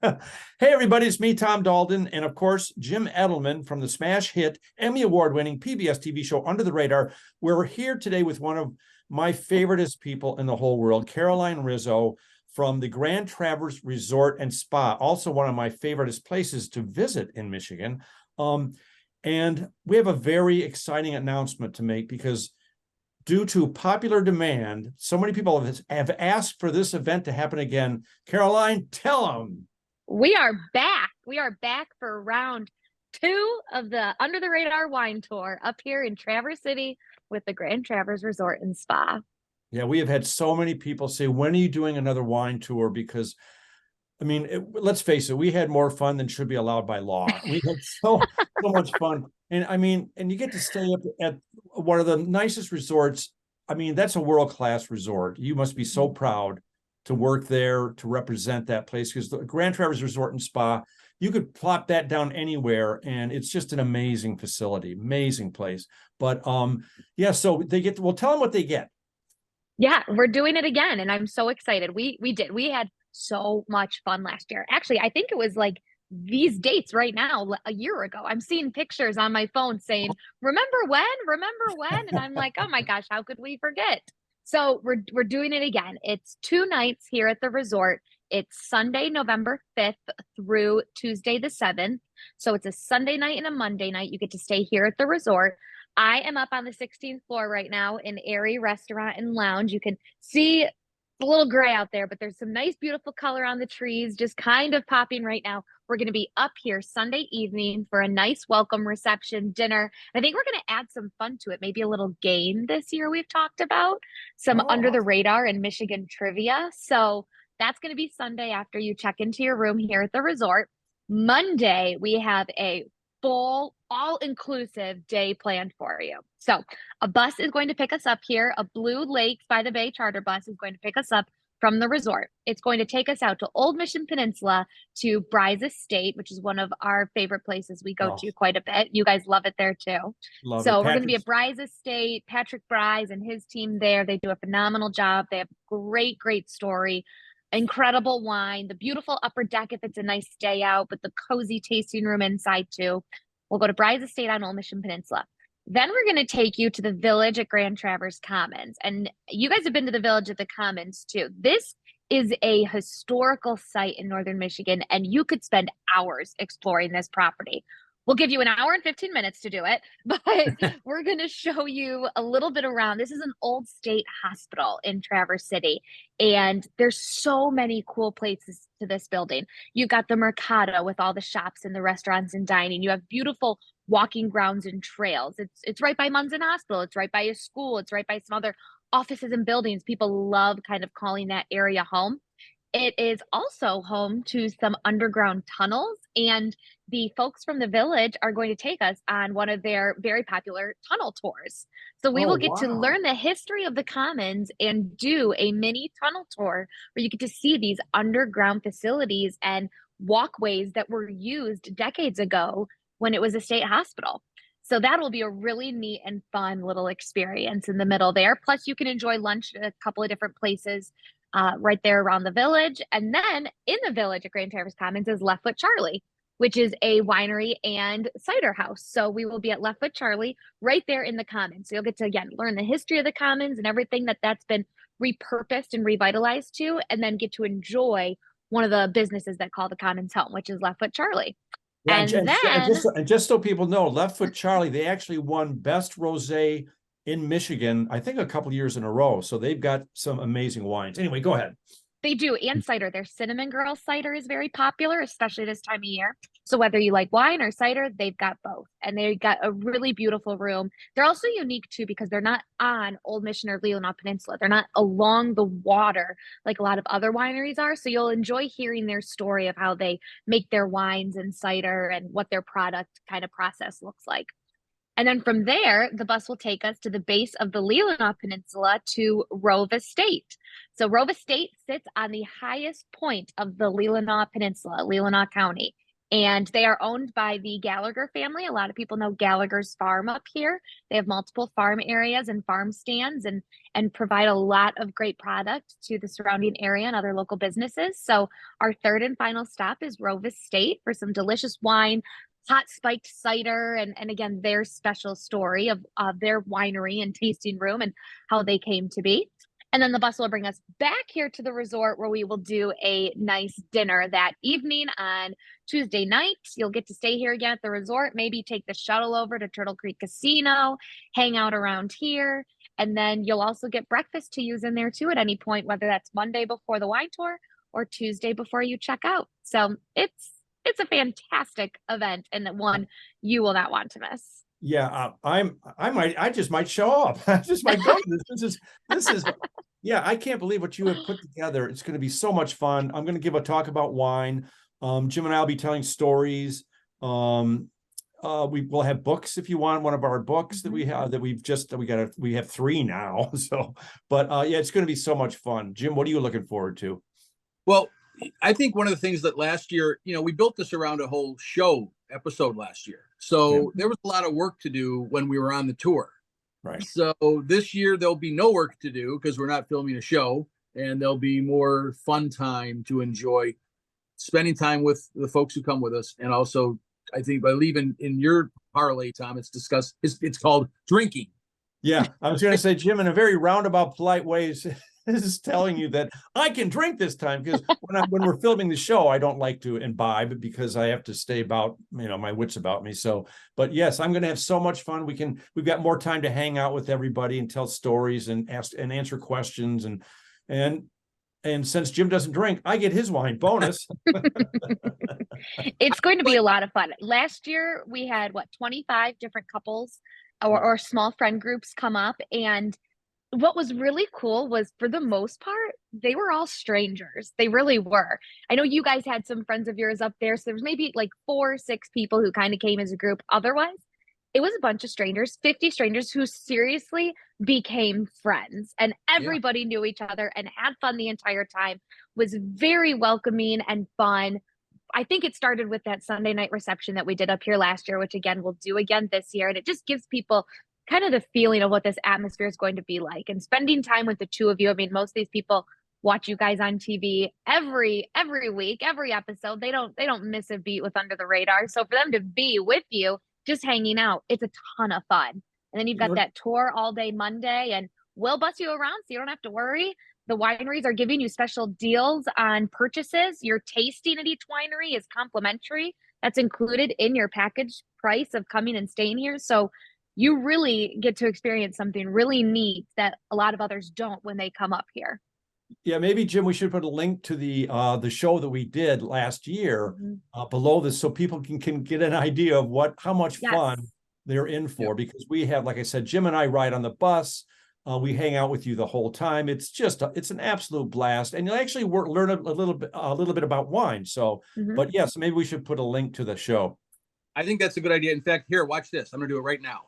Hey, everybody, it's me, Tom Dalton, and of course, Jim Edelman from the smash hit, Emmy Award-winning PBS TV show Under the Radar. We're here today with one of my favoriteest people in the whole world, Caroline Rizzo from the Grand Traverse Resort and Spa, also one of my favoriteest places to visit in Michigan. And we have a very exciting announcement to make because due to popular demand, so many people have asked for this event to happen again. Caroline, tell them. We are back. We are back for round 2 of the Under the Radar Wine Tour up here in Traverse City with the Grand Traverse Resort and Spa. Yeah, we have had so many people say, when are you doing another wine tour? Because, I mean, let's face it, we had more fun than should be allowed by law. We had so much fun. And I mean, and you get to stay up at one of the nicest resorts. I mean, that's a world-class resort. You must be so proud to work there, to represent that place, because the Grand Traverse Resort and Spa, you could plop that down anywhere, and it's just an amazing facility, amazing place. But yeah, so they get, well, tell them what they get. Yeah, we're doing it again, and I'm so excited. We had so much fun last year. Actually, I think it was like these dates right now, a year ago. I'm seeing pictures on my phone saying, remember when? Remember when? And I'm like, oh my gosh, how could we forget? So we're doing it again. It's 2 nights here at the resort. It's Sunday, November 5th through Tuesday the 7th. So it's a Sunday night and a Monday night. You get to stay here at the resort. I am up on the 16th floor right now in Airy Restaurant and Lounge. You can see a little gray out there, but there's some nice, beautiful color on the trees, just kind of popping right now. We're going to be up here Sunday evening for a nice welcome reception dinner. I think we're going to add some fun to it. Maybe a little game this year we've talked about, some under the radar and Michigan trivia. So that's going to be Sunday after you check into your room here at the resort. Monday, we have a full, all-inclusive day planned for you. So a bus is going to pick us up here. A Blue Lakes by the Bay charter bus is going to pick us up from the resort. It's going to take us out to Old Mission Peninsula to Bryce Estate, which is one of our favorite places we go to quite a bit. You guys love it there too. So we're going to be at Bryce Estate, Patrick Bryce and his team there. They do a phenomenal job. They have great, great story. Incredible wine, the beautiful upper deck if it's a nice day out, but the cozy tasting room inside too. We'll go to Bryce Estate on Old Mission Peninsula. Then we're going to take you to the Village at Grand Traverse Commons. And you guys have been to the Village at the Commons too. This is a historical site in northern Michigan, and you could spend hours exploring this property. We'll give you an hour and 15 minutes to do it, but we're going to show you a little bit around. This is an old state hospital in Traverse City, and there's so many cool places to this building. You've got the Mercado with all the shops and the restaurants and dining. You have beautiful walking grounds and trails. It's right by Munson Hospital. It's right by a school. It's right by some other offices and buildings. People love kind of calling that area home. It is also home to some underground tunnels, and the folks from the Village are going to take us on one of their very popular tunnel tours. So we will get to learn the history of the Commons and do a mini tunnel tour where you get to see these underground facilities and walkways that were used decades ago when it was a state hospital. So that will be a really neat and fun little experience in the middle there. Plus, you can enjoy lunch at a couple of different places right there around the Village. And then in the Village at Grand Traverse Commons is Left Foot Charlie, which is a winery and cider house. So we will be at Left Foot Charlie right there in the Commons. So you'll get to, again, learn the history of the Commons and everything that's been repurposed and revitalized to, and then get to enjoy one of the businesses that call the Commons home, which is Left Foot Charlie. Yeah, and just so people know, Left Foot Charlie, they actually won Best Rosé in Michigan, I think a couple of years in a row. So they've got some amazing wines. Anyway, go ahead. They do, and cider. Their Cinnamon Girl cider is very popular, especially this time of year. So whether you like wine or cider, they've got both. And they've got a really beautiful room. They're also unique too because they're not on Old Mission or Leelanau Peninsula. They're not along the water like a lot of other wineries are. So you'll enjoy hearing their story of how they make their wines and cider and what their product kind of process looks like. And then from there, the bus will take us to the base of the Leelanau Peninsula to Rove Estate. So Rove Estate sits on the highest point of the Leelanau Peninsula, Leelanau County. And they are owned by the Gallagher family. A lot of people know Gallagher's Farm up here. They have multiple farm areas and farm stands and provide a lot of great product to the surrounding area and other local businesses. So our third and final stop is Rovis State for some delicious wine, hot spiked cider, and again, their special story of their winery and tasting room and how they came to be. And then the bus will bring us back here to the resort where we will do a nice dinner that evening on Tuesday night. You'll get to stay here again at the resort, maybe take the shuttle over to Turtle Creek Casino, hang out around here. And then you'll also get breakfast to use in there too at any point, whether that's Monday before the wine tour or Tuesday before you check out. So it's a fantastic event and one you will not want to miss. Yeah, I just might show up. I just might go. This is, yeah, I can't believe what you have put together. It's going to be so much fun. I'm going to give a talk about wine. Jim and I will be telling stories. We will have books if you want one of our books that we have we have 3 now. So, but yeah, it's going to be so much fun. Jim, what are you looking forward to? Well, I think one of the things that last year, we built this around a whole show episode last year. So there was a lot of work to do when we were on the tour. Right. So this year there'll be no work to do because we're not filming a show, and there'll be more fun time to enjoy spending time with the folks who come with us. And also, I think I believe in your parlay, Tom, it's called drinking. Yeah, I was going to say, Jim, in a very roundabout, polite way, is telling you that I can drink this time, because when we're filming the show, I don't like to imbibe because I have to stay about, my wits about me. So, but yes, I'm going to have so much fun. We've got more time to hang out with everybody and tell stories and ask and answer questions. And since Jim doesn't drink, I get his wine bonus. It's going to be a lot of fun. Last year we had 25 different couples or small friend groups come up, and what was really cool was, for the most part, they were all strangers. They really were. I know you guys had some friends of yours up there, so there was maybe 4 or 6 people who kind of came as a group. Otherwise, it was a bunch of strangers, 50 strangers who seriously became friends, and everybody knew each other and had fun the entire time. Was very welcoming and fun. I think it started with that Sunday night reception that we did up here last year, which again, we'll do again this year. And it just gives people kind of the feeling of what this atmosphere is going to be like, and spending time with the two of you. I mean, most of these people watch you guys on TV every week, every episode. They don't miss a beat with Under the Radar. So for them to be with you, just hanging out, it's a ton of fun. And then you've got that tour all day Monday, and we'll bus you around so you don't have to worry. The wineries are giving you special deals on purchases. Your tasting at each winery is complimentary. That's included in your package price of coming and staying here. So you really get to experience something really neat that a lot of others don't when they come up here. Yeah, maybe, Jim, we should put a link to the show that we did last year below this, so people can get an idea of how much fun they're in for. Because we have, like I said, Jim and I ride on the bus. We hang out with you the whole time. It's just it's an absolute blast, and you'll actually learn a little bit about wine. So, but yes, maybe we should put a link to the show. I think that's a good idea. In fact, here, watch this. I'm going to do it right now.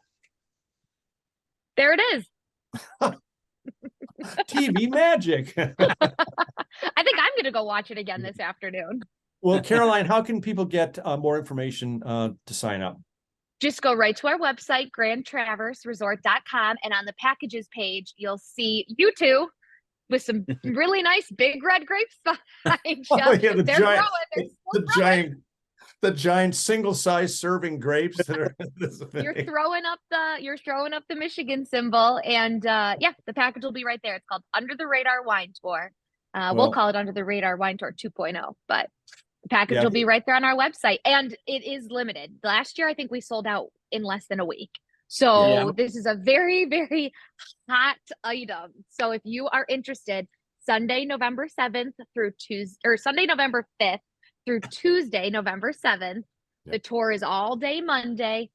There it is. TV magic. I think I'm going to go watch it again this afternoon. Well, Caroline, how can people get more information to sign up? Just go right to our website, grandtraverseresort.com, and on the packages page, you'll see you two with some really nice big red grapes behind you. Oh, yeah, the They're giant single-size serving grapes that are you're throwing up the Michigan symbol, and the package will be right there. It's called Under the Radar Wine Tour. We'll call it Under the Radar Wine Tour 2.0, but the package will be right there on our website, and it is limited. Last year, I think we sold out in less than a week. So this is a very, very hot item. So if you are interested, Sunday, November 7th through Sunday, November 5th through Tuesday, November 7th. The tour is all day Monday.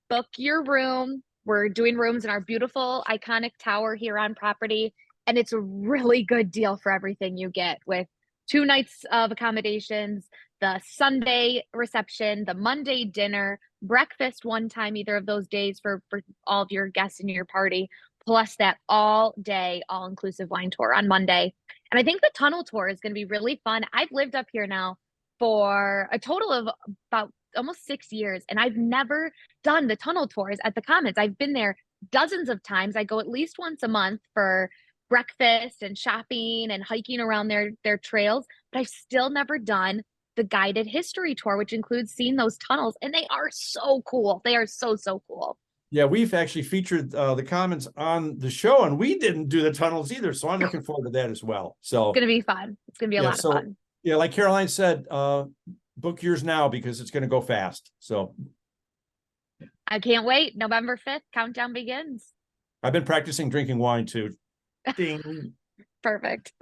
Book your room. We're doing rooms in our beautiful, iconic tower here on property. And it's a really good deal for everything you get, with 2 nights of accommodations, the Sunday reception, the Monday dinner, breakfast one time, either of those days for all of your guests in your party, plus that all day, all inclusive wine tour on Monday. And I think the tunnel tour is going to be really fun. I've lived up here now for a total of about almost 6 years. And I've never done the tunnel tours at the Commons. I've been there dozens of times. I go at least once a month for breakfast and shopping and hiking around their trails, but I've still never done the guided history tour, which includes seeing those tunnels. And they are so cool. They are so, so cool. Yeah, we've actually featured the Commons on the show, and we didn't do the tunnels either. So I'm looking forward to that as well. So It's going to be fun. It's going to be a lot of fun. Yeah, like Caroline said, book yours now because it's going to go fast. So I can't wait. November 5th, countdown begins. I've been practicing drinking wine too. Ding. Perfect.